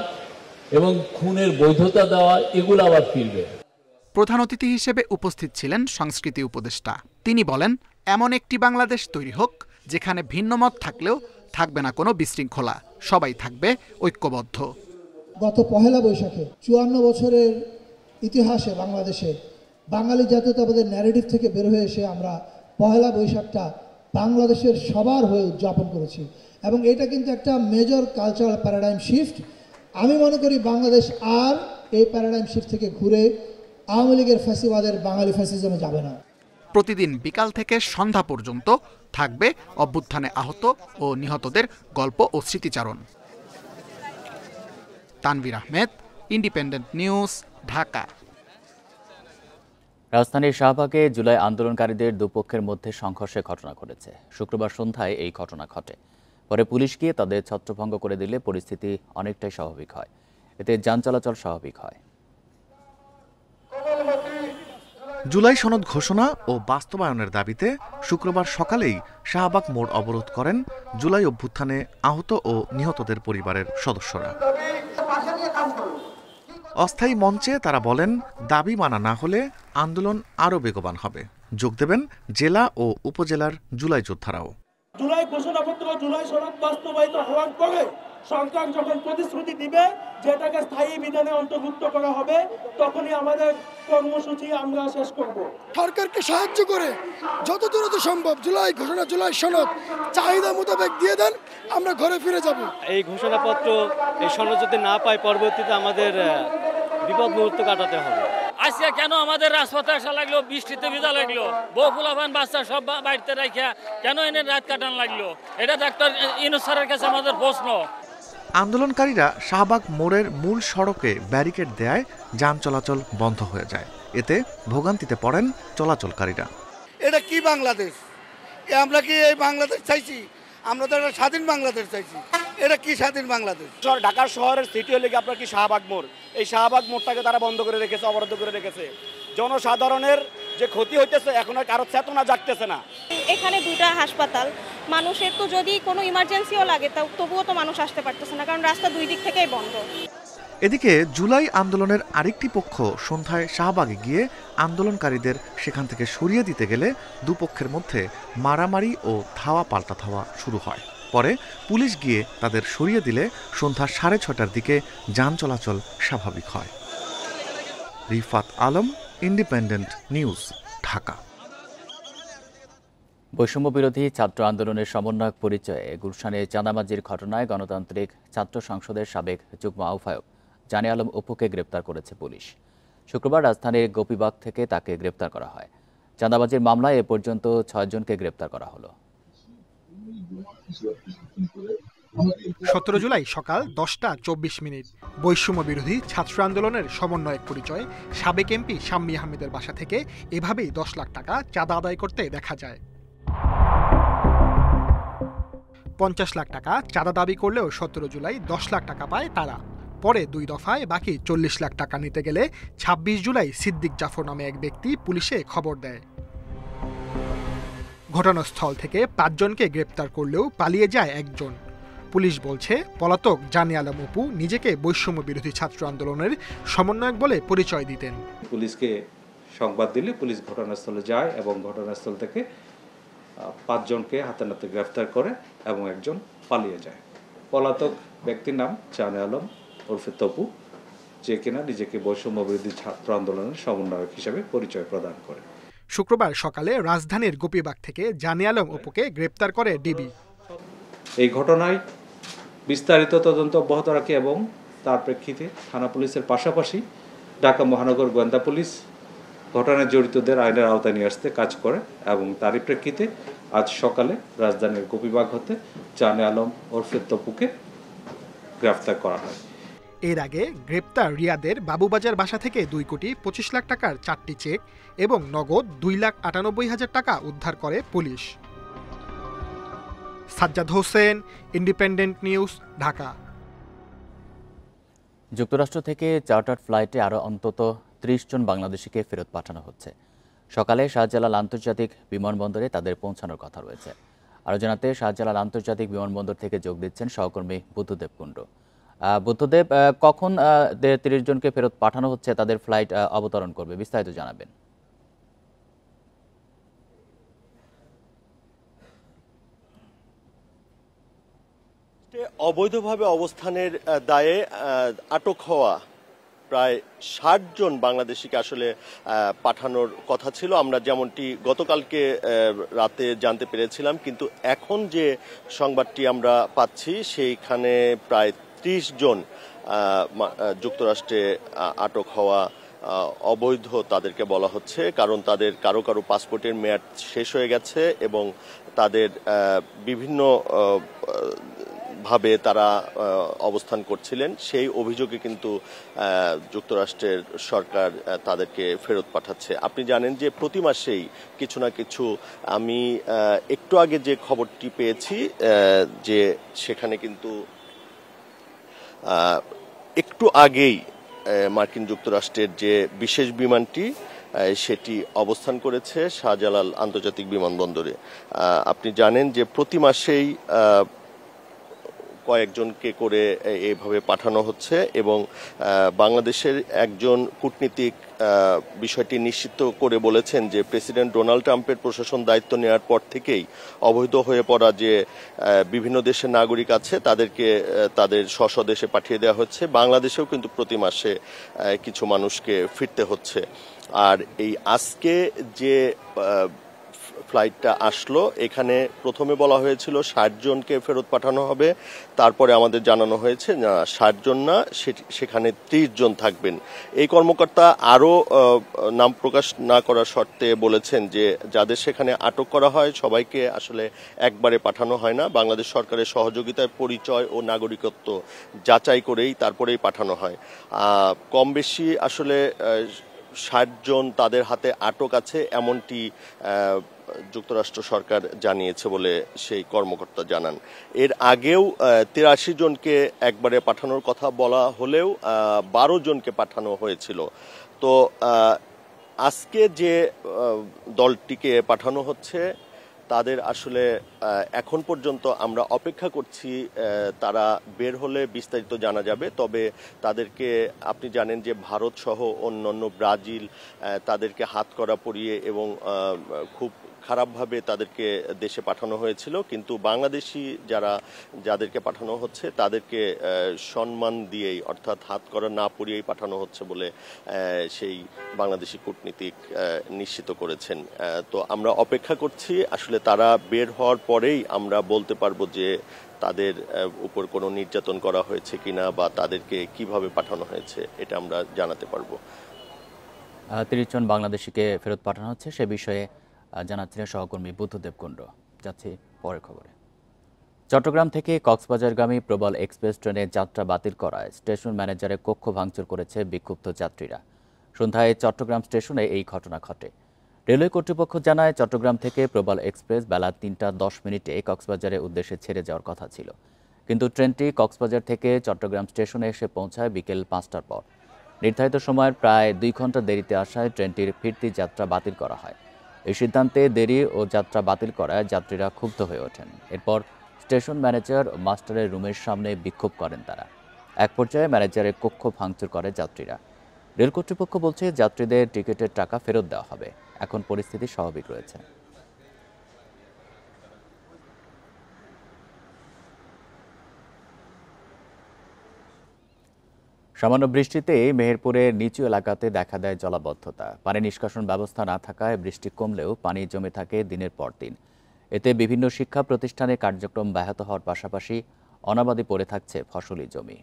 এবং খুনের বৈধতা দেওয়া, এগুলো আবার ফিরবে। প্রধান অতিথি হিসেবে উপস্থিত ছিলেন সংস্কৃতি উপদেষ্টা। তিনি বলেন, এমন একটি বাংলাদেশ তৈরি হোক যেখানে ভিন্নমত থাকলেও থাকবে না কোনো বিশৃঙ্খলা, সবাই থাকবে ঐক্যবদ্ধ। গত পহেলা বৈশাখে 54 বছরের ইতিহাসে বাংলাদেশে বাঙালি জাতীয়তাবাদের ন্যারেটিভ থেকে বের হয়ে এসে আমরা পহেলা বৈশাখটা বাংলাদেশের সবার হয়ে উদযাপন করেছি, এবং এটা কিন্তু একটা মেজর কালচারাল প্যারাডাইম শিফট। আমি মনে করি বাংলাদেশ আর এই প্যারাডাইম শিফট থেকে ঘুরে আওয়ামী লীগের ফ্যাসিবাদের বাঙালি ফ্যাসিজমে যাবে না। প্রতিদিন বিকাল থেকে সন্ধ্যা পর্যন্ত থাকবে অভ্যুত্থানে আহত ও নিহতদের গল্প ও স্মৃতিচারণ। Tanvir Ahmed, independent news, Dhaka. রাজধানীর শাহবাগে জুলাই আন্দোলনকারীদের দুপক্ষের মধ্যে সংঘর্ষের ঘটনা ঘটেছে। শুক্রবার সন্ধ্যায় এই ঘটনা ঘটে। পরে পুলিশ গিয়ে তাদের ছত্রভঙ্গ করে দিলে পরিস্থিতি অনেকটাই স্বাভাবিক হয়। এতে যান চলাচল স্বাভাবিক হয়। জুলাই সনদ ঘোষণা ও বাস্তবায়নের দাবিতে শুক্রবার সকালেই শাহবাগ মোড় অবরোধ করেন জুলাই অভ্যুত্থানে আহত ও নিহতদের পরিবারের সদস্যরা। অস্থায়ী মঞ্চে তারা বলেন, দাবি মানা না হলে আন্দোলন আরও বেগবান হবে। যোগ দেবেন জেলা ও উপজেলার জুলাই যোদ্ধারাও। জুলাই ঘোষণাপত্র, জুলাই সনদ বাস্তবায়িত হওয়ার পরে সরকার যখন প্রতিশ্রুতি দিবে যেটাকে স্থায়ী বিধানে অন্তর্ভুক্ত করা হবে, তখনই আমাদের কর্মসূচি আমরা শেষ করব। সরকারকে সাহায্য করে যত দ্রুত সম্ভব জুলাই ঘোষণা, জুলাই সনদ চাহিদা মোতাবেক দিয়ে দেন, আমরা ঘরে ফিরে যাব। এই ঘোষণাপত্র, এই সনদ যদি না পাই, পরবর্তীতে আমাদের বিপদ মুহূর্ত কাটাতে হবে। আজকে কেন আমাদের রাজপথে আসা লাগলো, বৃষ্টিতে ভিজা লাগলো, বউ ফুলাফান বাচ্চা সব বাড়িতে রাখিয়া কেন এনে রাত কাটান লাগলো? এটা ডাক্তার ইউনূস স্যারের কাছে আমাদের প্রশ্ন। আন্দোলনকারীরা শাহবাগ মোড়ের মূল সড়কে ব্যারিকেড দেয় যান চলাচল বন্ধ হয়ে যায়। এতে ভোগান্তিতে পড়েন চলাচলকারীরা। এটা কি বাংলাদেশ? আমরা কি এই বাংলাদেশ চাইছি? আমরা তো একটা স্বাধীন বাংলাদেশ চাইছি। এটা কি স্বাধীন বাংলাদেশ? ঢাকা শহরের সিটি হলে আপনার কি শাহবাগ মোড়, এই শাহবাগ মোড়টাকে তারা বন্ধ করে রেখেছে, অবরোধ করে রেখেছে। জনসাধারণের যে ক্ষতি হইতেছে, এখন আর কারো চেতনা জাগতেছে না। এখানে 2টা হাসপাতাল, মানুষের তো যদি কোনো ইমার্জেন্সিও লাগে তবুও তো মানুষ আসতে পারতেছে না, কারণ রাস্তা 2 দিক থেকেই বন্ধ। এদিকে জুলাই আন্দোলনের আরেকটি পক্ষ সন্ধ্যায় শাহবাগে গিয়ে আন্দোলনকারীদের সেখান থেকে সরিয়ে দিতে গেলে দুপক্ষের মধ্যে মারামারি ও ধাওয়া পাল্টা ধাওয়া শুরু হয়। পরে পুলিশ গিয়ে তাদের সরিয়ে দিলে সন্ধ্যা 6:30টার দিকে যান চলাচল স্বাভাবিক হয়। Rifat Alam, independent news, Dhaka. বৈষম্য বিরোধী ছাত্র আন্দোলনের সমন্বয়ক পরিচয়ে গুলশানে চাঁদাবাজির ঘটনায় গণতান্ত্রিক ছাত্র সংসদের সাবেক যুগ্ম আহ্বায়ক জানে আলম অপুকে গ্রেপ্তার করেছে পুলিশ। শুক্রবার রাজধানীর গোপীবাগ থেকে তাকে গ্রেপ্তার করা হয়। চাঁদাবাজির মামলায় এ পর্যন্ত 6 জনকে গ্রেপ্তার করা হলো। 17 জুলাই সকাল 10:24। বৈষম্য বিরোধী ছাত্র আন্দোলনের সমন্বয়ক পরিচয় সাবেক এমপি শাম্মী আহমেদের বাসা থেকে এভাবেই 10 লাখ টাকা চাঁদা আদায় করতে দেখা যায়। 50 লাখ টাকা চাঁদা দাবি করলেও 17 জুলাই 10 লাখ টাকা পায় তারা। পরে 2 দফায় বাকি 40 লাখ টাকা নিতে গেলে 26 জুলাই সিদ্দিক জাফর নামে এক ব্যক্তি পুলিশে খবর দেয়। ঘটনাস্থল থেকে 5 জনকে গ্রেপ্তার করলেও পালিয়ে যায় একজন। পুলিশ বলছে পলাতক জানে আলম অপু নিজেকে বৈষম্য বিরোধী ছাত্র আন্দোলনের সমন্বয়ক বলে পরিচয় দিতেন। পুলিশকে সংবাদ দিলে পুলিশ ঘটনাস্থলে যায় এবং ঘটনাস্থল থেকে 5 জনকে হাতে নাতে গ্রেফতার করে এবং একজন পালিয়ে যায়। পলাতক ব্যক্তির নাম জানে আলম ওরফে তপু, যে কিনা নিজেকে বৈষম্য বিরোধী ছাত্র আন্দোলনের সমন্বয়ক হিসেবে পরিচয় প্রদান করে। শুক্রবার সকালে রাজধানীর গোপীবাগ থেকে জানে আলম অপুকে গ্রেপ্তার করে ডিবি। এই ঘটনায় বিস্তারিত তদন্ত অব্যাহত রাখে এবং তার প্রেক্ষিতে থানা পুলিশের পাশাপাশি ঢাকা মহানগর গোয়েন্দা পুলিশ ঘটনায় জড়িতদের আইনের আওতায় নিয়ে আসতে কাজ করে এবং তারই প্রেক্ষিতে আজ সকালে রাজধানীর গোপীবাগ হতে জানে আলম ওরফে তপুকে গ্রেফতার করা হয়। এর আগে গ্রেপ্তার রিয়াদের বাবুবাজার বাসা থেকে 2 কোটি 25 লাখ টাকার 4টি চেক এবং নগদ 2,98,000 টাকা উদ্ধার করে police. Sajjad Hossain, independent news, Dhaka. যুক্তরাষ্ট্র থেকে চার্টার্ড ফ্লাইটে আরও অন্তত 30 জন বাংলাদেশিকে ফেরত পাঠানো হচ্ছে। সকালে শাহজালাল আন্তর্জাতিক বিমানবন্দরে তাদের পৌঁছানোর কথা রয়েছে। আরও জানাতে শাহজালাল আন্তর্জাতিক বিমানবন্দর থেকে যোগ দিচ্ছেন সহকর্মী বুদ্ধদেব কুণ্ডু। বুদ্ধদেব, কখন 30 জনকে ফেরত পাঠানো হচ্ছে, তাদের ফ্লাইট অবতরণ করবে, বিস্তারিত জানাবেন। অবৈধভাবে অবস্থানের দায়ে আটক হওয়া প্রায় 60 জন বাংলাদেশিকে আসলে পাঠানোর কথা ছিল। আমরা যেমনটি গতকালকে রাতে জানতে পেরেছিলাম, কিন্তু এখন যে সংবাদটি আমরা পাচ্ছি সেইখানে প্রায় 30 জন যুক্তরাষ্ট্রে আটক হওয়া অবৈধ তাদেরকে বলা হচ্ছে, কারণ তাদের কারো কারো পাসপোর্টের মেয়াদ শেষ হয়ে গেছে এবং তাদের বিভিন্ন ভাবে তারা অবস্থান করছিলেন। সেই অভিযোগে কিন্তু যুক্তরাষ্ট্রের সরকার তাদেরকে ফেরত পাঠাচ্ছে। আপনি জানেন যে প্রতি মাসেই কিছু না কিছু, আমি একটু আগে যে খবরটি পেয়েছি যে সেখানে কিন্তু একটু আগেই মার্কিন যুক্তরাষ্ট্রের যে বিশেষ বিমানটি সেটি অবস্থান করেছে শাহজালাল আন্তর্জাতিক বিমানবন্দরে। আপনি জানেন যে প্রতি মাসেই কয়েকজনকে করে এইভাবে পাঠানো হচ্ছে এবং বাংলাদেশের একজন কূটনীতিক বিষয়টি নিশ্চিত করে বলেছেন যে প্রেসিডেন্ট ডোনাল্ড ট্রাম্পের প্রশাসন দায়িত্ব নেওয়ার পর থেকেই অবৈধ হয়ে পড়া যে বিভিন্ন দেশের নাগরিক আছে তাদেরকে তাদের স্ব দেশে পাঠিয়ে দেওয়া হচ্ছে। বাংলাদেশেও কিন্তু প্রতি মাসে কিছু মানুষকে ফিরতে হচ্ছে। আর এই আজকে যে ফ্লাইটটা আসলো, এখানে প্রথমে বলা হয়েছিল 60 জনকে ফেরত পাঠানো হবে, তারপরে আমাদের জানানো হয়েছে না 60 জন না, সেখানে 30 জন থাকবেন। এই কর্মকর্তা আরও নাম প্রকাশ না করার শর্তে বলেছেন যে যাদের সেখানে আটক করা হয় সবাইকে আসলে একবারে পাঠানো হয় না, বাংলাদেশ সরকারের সহযোগিতায় পরিচয় ও নাগরিকত্ব যাচাই করেই তারপরেই পাঠানো হয়। কম বেশি আসলে 60 জন তাদের হাতে আটক আছে এমনটি যুক্তরাষ্ট্র সরকার জানিয়েছে বলে সেই কর্মকর্তা জানান। এর আগেও 83 জনকে একবারে পাঠানোর কথা বলা হলেও 12 জনকে পাঠানো হয়েছিল। তো আজকে যে দলটিকে পাঠানো হচ্ছে তাদের আসলে এখন পর্যন্ত আমরা অপেক্ষা করছি, তারা বের হলে বিস্তারিত জানা যাবে। তবে তাদেরকে আপনি জানেন যে ভারত সহ অন্যান্য ব্রাজিল তাদেরকে হাতকড়া পরিয়ে এবং খুব খারাপভাবে তাদেরকে দেশে পাঠানো হয়েছিল, কিন্তু বাংলাদেশি যাদেরকে পাঠানো হচ্ছে তাদেরকে সম্মান দিয়েই, অর্থাৎ হাতকড়া না পরিয়েই পাঠানো হচ্ছে বলে সেই বাংলাদেশি কূটনীতিক নিশ্চিত করেছেন। তো আমরা অপেক্ষা করছি, আসলে তারা বের হওয়ার পরেই আমরা বলতে পারবো যে তাদের উপর কোনো নির্যাতন করা হয়েছে কিনা বা তাদেরকে কিভাবে পাঠানো হয়েছে, এটা আমরা জানাতে পারবো। 30 জন বাংলাদেশিকে ফেরত পাঠানো হচ্ছে সে বিষয়ে জানাচ্ছিলেন সহকর্মী বুদ্ধদেব কুণ্ডু। যাচ্ছি পরের খবরে। চট্টগ্রাম থেকে কক্সবাজারগামী প্রবল এক্সপ্রেস ট্রেনের যাত্রা বাতিল করায় স্টেশন ম্যানেজারের কক্ষ ভাঙচুর করেছে বিক্ষুব্ধ যাত্রীরা। সন্ধ্যায় চট্টগ্রাম স্টেশনে এই ঘটনা ঘটে। রেলওয়ে কর্তৃপক্ষ জানায়, চট্টগ্রাম থেকে প্রবাল এক্সপ্রেস বেলা ৩টা ১০ কক্সবাজারের উদ্দেশ্যে ছেড়ে যাওয়ার কথা ছিল, কিন্তু ট্রেনটি কক্সবাজার থেকে চট্টগ্রাম স্টেশনে এসে পৌঁছায় বিকেল ৫টার পর। নির্ধারিত সময়ের প্রায় ২ ঘন্টা দেরিতে আসায় ট্রেনটির ফিরতি যাত্রা বাতিল করা হয়। এই সিদ্ধান্তে দেরি ও যাত্রা বাতিল করায় যাত্রীরা ক্ষুব্ধ হয়ে ওঠেন। এরপর স্টেশন ম্যানেজার ও মাস্টারের রুমের সামনে বিক্ষোভ করেন তারা। এক পর্যায়ে ম্যানেজারের কক্ষ ভাঙচুর করে যাত্রীরা। রেল কর্তৃপক্ষ বলছে, যাত্রীদের টিকিটের টাকা ফেরত দেওয়া হবে। এখন পরিস্থিতি স্বাভাবিক রয়েছে। সামান্য বৃষ্টিতে মেহেরপুরের নিচু এলাকাতে দেখা দেয় জলাবদ্ধতা। পানি নিষ্কাশন ব্যবস্থা না থাকায় বৃষ্টি কমলেও পানি জমে থাকে দিনের পর দিন। এতে বিভিন্ন শিক্ষা প্রতিষ্ঠানে কার্যক্রম ব্যাহত হওয়ার পাশাপাশি অনাবাদি পড়ে থাকছে ফসলি জমি।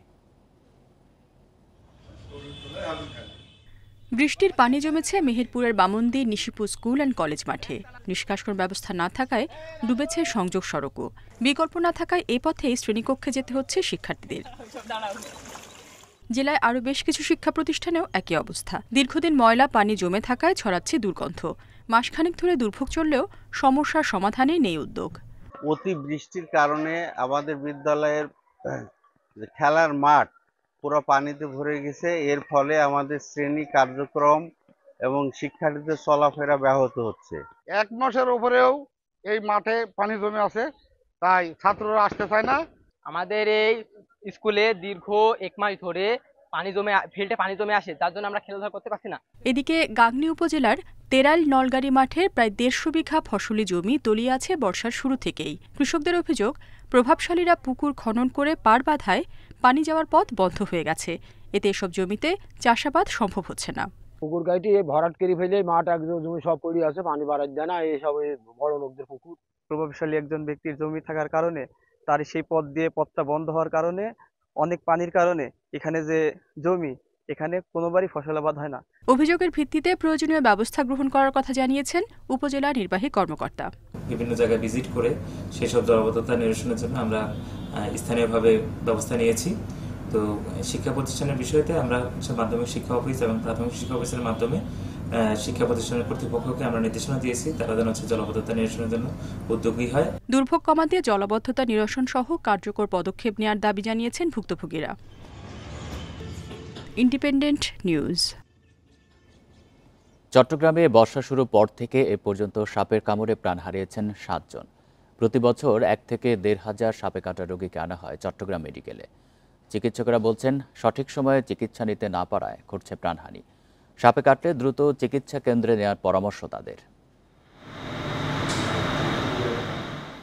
বৃষ্টির পানি জমেছে মেহেরপুরের Bamondi Nishipur school and college মাঠে। নিষ্কাশন ব্যবস্থা না থাকায় ডুবেছে সংযোগ সড়কও। বিকল্প না থাকায় এ পথেই শ্রেণীকক্ষে যেতে হচ্ছে শিক্ষার্থীদের। জেলায় আরও বেশ কিছু শিক্ষা প্রতিষ্ঠানেও একই অবস্থা। দীর্ঘদিন ময়লা পানি জমে থাকায় ছড়াচ্ছে দুর্গন্ধ। মাসখানেক ধরে দুর্ভোগ চললেও সমস্যার সমাধানে নেই উদ্যোগ। অতি বৃষ্টির কারণে আমাদের বিদ্যালয়ের খেলার মাঠ পুরো পানিতে ভরে গেছে। এর ফলে আমাদের শ্রেণী কার্যক্রম এবং শিক্ষার্থীদের চলাফেরা ব্যাহত হচ্ছে। 1 মাসের উপরেও এই মাঠে পানি জমে আছে, তাই ছাত্ররা আসতে চায় না। আমাদের এই স্কুলে দীর্ঘ 1 মাস ধরে ফিল্ডে পানি জমে আসে, যার জন্য আমরা খেলাধুলা করতে পারছি না। এদিকে গাংনী উপজেলার তেরাইল নলগাড়ি মাঠের প্রায় 150 বিঘা ফসলি জমি তলিয়ে আছে বর্ষার শুরু থেকেই। কৃষকদের অভিযোগ, প্রভাবশালীরা পুকুর খনন করে পাড় বাঁধায় পানি যাওয়ার পথ বন্ধ হয়ে গেছে। এতে এসব জমিতে চাষাবাদ সম্ভব হচ্ছে না। পুকুর গাইটি ভরাট করে ফেলে মাঠ একদম জমি সব পড়ে আছে, পানি বাড়ার দেয় না। এইসব বড় লোকদের পুকুর। প্রভাবশালী একজন ব্যক্তির জমি থাকার কারণে তার সেই পথটা বন্ধ হওয়ার কারণে অনেক পানির কারণে এখানে যে জমি, এখানে কোনোবারই ফসলাবাদ হয় না। অভিযোগের ভিত্তিতে প্রয়োজনীয় ব্যবস্থা গ্রহণ করার কথা জানিয়েছেন উপজেলা নির্বাহী কর্মকর্তা। বিভিন্ন জায়গায় ভিজিট করে সেসব জলাবদ্ধতা নিরসনের জন্য আমরা স্থানীয়ভাবে ব্যবস্থা নিয়েছি। তো শিক্ষা প্রতিষ্ঠানের বিষয়তে আমরা মাধ্যমিক শিক্ষা অফিস এবং প্রাথমিক শিক্ষা অফিসের মাধ্যমে শিক্ষা প্রতিষ্ঠানের কর্তৃপক্ষকে আমরা নির্দেশনা দিয়েছি, তারা যেন জলাবদ্ধতা নিরসনের জন্য উদ্যোগী হয়। দুর্ভোগ কমাতে জলাবদ্ধতা নিরসন সহ কার্যকর পদক্ষেপ নেওয়ার দাবি জানিয়েছেন ভুক্তভোগীরা। Independent news. চট্টগ্রামে বর্ষা শুরুর পর থেকে এ পর্যন্ত সাপের কামড়ে প্রাণ হারিয়েছেন 7 জন। প্রতি বছর 1 থেকে 1,500 সাপে কাটা রোগীকে আনা হয় চট্টগ্রাম মেডিকেলে। চিকিৎসকরা বলছেন, সঠিক সময়ে চিকিৎসা নিতে না পারায় ঘটছে প্রাণহানি। সাপে কাটলে দ্রুত চিকিৎসা কেন্দ্রে নেওয়ার পরামর্শ তাদের।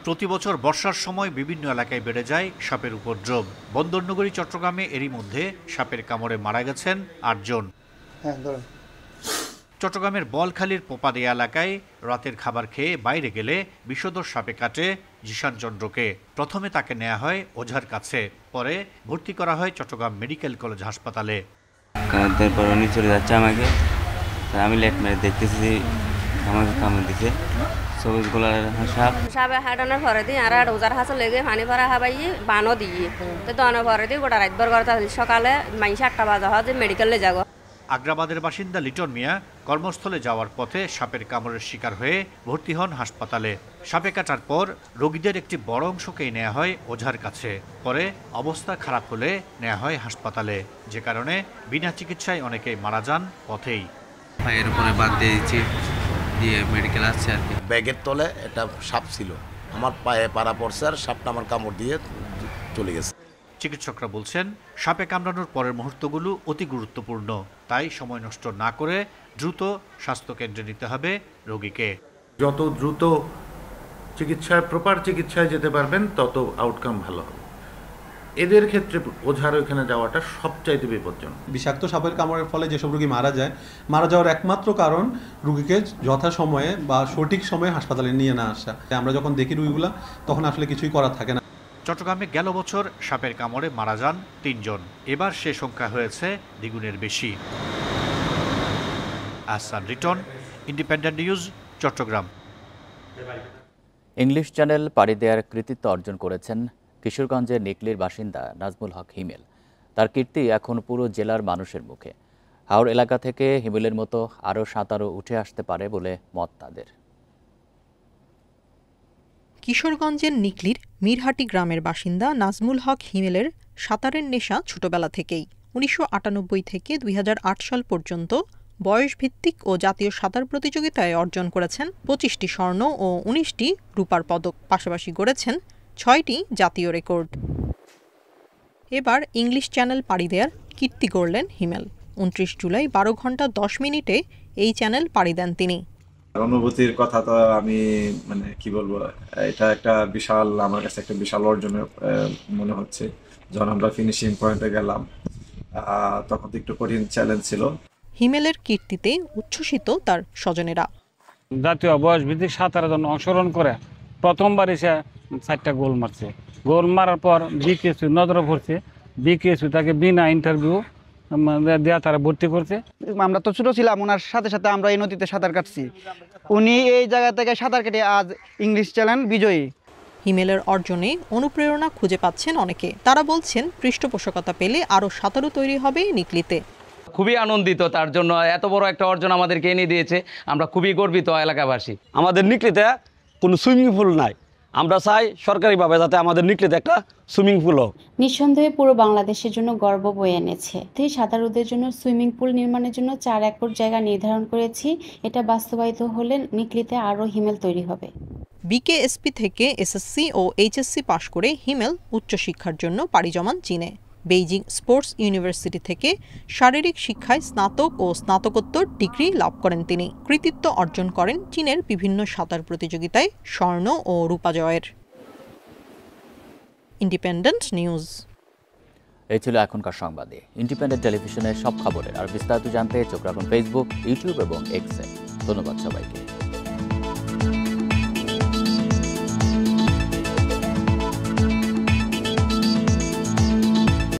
প্রতি বছর বর্ষার সময় বিভিন্ন এলাকায় বেড়ে যায় সাপের উপদ্রব। বন্দরনগরী চট্টগ্রামে এরই মধ্যে সাপের কামড়ে মারা গেছেন 8 জন। চট্টগ্রামের বলখালীর পোপাদিয়া এলাকায় রাতের খাবার খেয়ে বাইরে গেলে বিষধর সাপে কাটে জিশান চন্দ্রকে। প্রথমে তাকে নেওয়া হয় ওঝার কাছে, পরে ভর্তি করা হয় চট্টগ্রাম মেডিকেল কলেজ হাসপাতালে। তারপর উনি চলে যাচ্ছে আমাকে, আমি লেট মেরে দেখতেছি আমাকে কামড় দিছে। সবুজ গোলার সাপ সাপে হাঁটানোর পরে দিয়ে আর ওজার হাসে লেগে পানি ভরা হাবাই বানও দিয়ে তো দোয়ানোর পরে দিয়ে গোটা রাত ভর করতে সকালে 7টা বাজা হয় যে মেডিকেলে যাব। আগ্রাবাদের বাসিন্দা লিটন মিয়া কর্মস্থলে যাওয়ার পথে সাপের কামড়ের শিকার হয়ে ভর্তি হন হাসপাতালে। সাপে কাটার পর রোগীদের একটি বড় অংশকেই নেওয়া হয় ওঝার কাছে, পরে অবস্থা খারাপ হলে নেওয়া হয় হাসপাতালে, যে কারণে বিনা চিকিৎসায় অনেকেই মারা যান পথেই। পায়ের উপরে বাদ দিয়ে দিচ্ছি, দিয়ে মেডিকেল আসছে আর কি। ব্যাগের তলে একটা সাপ ছিল, আমার পায়ে পাড়া পড়ছে আর সাপটা আমার কামড় দিয়ে চলে গেছে। চিকিৎসকরা বলছেন, সাপে কামড়ানোর পরের মুহূর্তগুলো অতি গুরুত্বপূর্ণ, তাই সময় নষ্ট না করে দ্রুত স্বাস্থ্যকেন্দ্রে নিতে হবে রোগীকে। যত দ্রুত প্রপার চিকিৎসায় যেতে পারবেন তত আউটকাম ভালো হবে। এদের ক্ষেত্রে ওঝার ওইখানে যাওয়াটা সবচাইতে বিপজ্জনক। বিষাক্ত সাপের কামড়ের ফলে যেসব রোগী মারা যাওয়ার একমাত্র কারণ রোগীকে যথাসময়ে বা সঠিক সময়ে হাসপাতালে নিয়ে না আসা। আমরা যখন দেখি রোগীগুলা তখন আসলে কিছুই করা থাকে না। চট্টগ্রামে গেল বছর সাপের কামড়ে মারা যান 3 জন, এবার সে সংখ্যা হয়েছে দ্বিগুণের বেশি। Ahsan Riton, independent news, Chattogram. English channel পাড়ি দেওয়ার কৃতিত্ব অর্জন করেছেন কিশোরগঞ্জের নিকলির বাসিন্দা নাজমুল হক হিমেল। তার কীর্তি এখন পুরো জেলার মানুষের মুখে। হাওর এলাকা থেকে হিমেলের মতো আরও সাঁতারও উঠে আসতে পারে বলে মত তাদের। কিশোরগঞ্জের নিকলির মিরহাটি গ্রামের বাসিন্দা নাজমুল হক হিমেলের সাঁতারের নেশা ছোটবেলা থেকেই। ১৯৯৮ থেকে ২০০৮ সাল পর্যন্ত বয়সভিত্তিক ও জাতীয় সাঁতার প্রতিযোগিতায় অর্জন করেছেন ২৫টি স্বর্ণ ও ১৯টি রূপার পদক, পাশাপাশি গড়েছেন ৬টি জাতীয় রেকর্ড। এবার ইংলিশ চ্যানেল পাড়ি দেওয়ার কীর্তি গড়লেন হিমেল। ২৯ জুলাই ১২ ঘন্টা ১০ মিনিটে এই চ্যানেল পাড়ি দেন তিনি। অনুভূতির কথা তো আমি কি বলবো, এটা একটা বিশাল, আমার কাছে একটা বিশাল অর্জনের মনে হচ্ছে। যখন আমরা ফিনিশিং পয়েন্টে গেলাম তখন তো একটু কঠিন চ্যালেঞ্জ ছিল। হিমেলের কীর্তিতে উচ্ছ্বসিত তার স্বজনেরা। জাতীয় বয়সভিত্তিক সাঁতারে যখন অংশগ্রহণ করে প্রথমবার এসে 4টা গোল মারছে। গোল মারার পর বিকেএসপি নজরে পড়ছে, বিকেএসপি তাকে বিনা ইন্টারভিউ দেয়া তারা ভর্তি করছে। আমরা তো ছোট ছিলাম, ওনার সাথে সাথে আমরা এই নদীতে সাঁতার কাটছি। উনি এই জায়গা থেকে সাঁতার কেটে আজ ইংলিশ চ্যানেল বিজয়ী। হিমেলের অর্জনে অনুপ্রেরণা খুঁজে পাচ্ছেন অনেকে। তারা বলছেন পৃষ্ঠপোষকতা পেলে আরও সাঁতারু তৈরি হবে নিকলিতে। খুবই আনন্দিত, তার জন্য এত বড় একটা অর্জন আমাদেরকে এনে দিয়েছে। আমরা খুবই গর্বিত এলাকাবাসী। আমাদের নিকলিতে কোনো সুইমিং পুল নাই, আমরা চাই সরকারিভাবে যাতে আমাদের নিকলিতে একটা সুইমিং পুল হোক। নিঃসন্দেহে পুরো বাংলাদেশের জন্য গর্ব বয়ে এনেছে। সাঁতারুদের জন্য সুইমিং পুল নির্মাণের জন্য ৪ একর জায়গা নির্ধারণ করেছি। এটা বাস্তবায়িত হলে নিকলিতে আরও হিমেল তৈরি হবে। বিকেএসপি থেকে এসএসসি ও এইচএসসি পাশ করে হিমেল উচ্চশিক্ষার জন্য পাড়ি জমান চীনে। বেইজিং স্পোর্টস ইউনিভার্সিটি থেকে শারীরিক শিক্ষায় স্নাতক ও স্নাতকোত্তর ডিগ্রি লাভ করেন তিনি। কৃতিত্ব অর্জন করেন চীনের বিভিন্ন সাঁতার প্রতিযোগিতায় স্বর্ণ ও রূপা জয়ের। Independent news. এই ছিল এখনকার সংবাদে। ইন্ডিপেন্ডেন্ট টেলিভিশনের সব খবরের আর বিস্তারিত জানতে চোখ রাখুন ফেসবুক, ইউটিউব এবং এক্সে। ধন্যবাদ সবাইকে।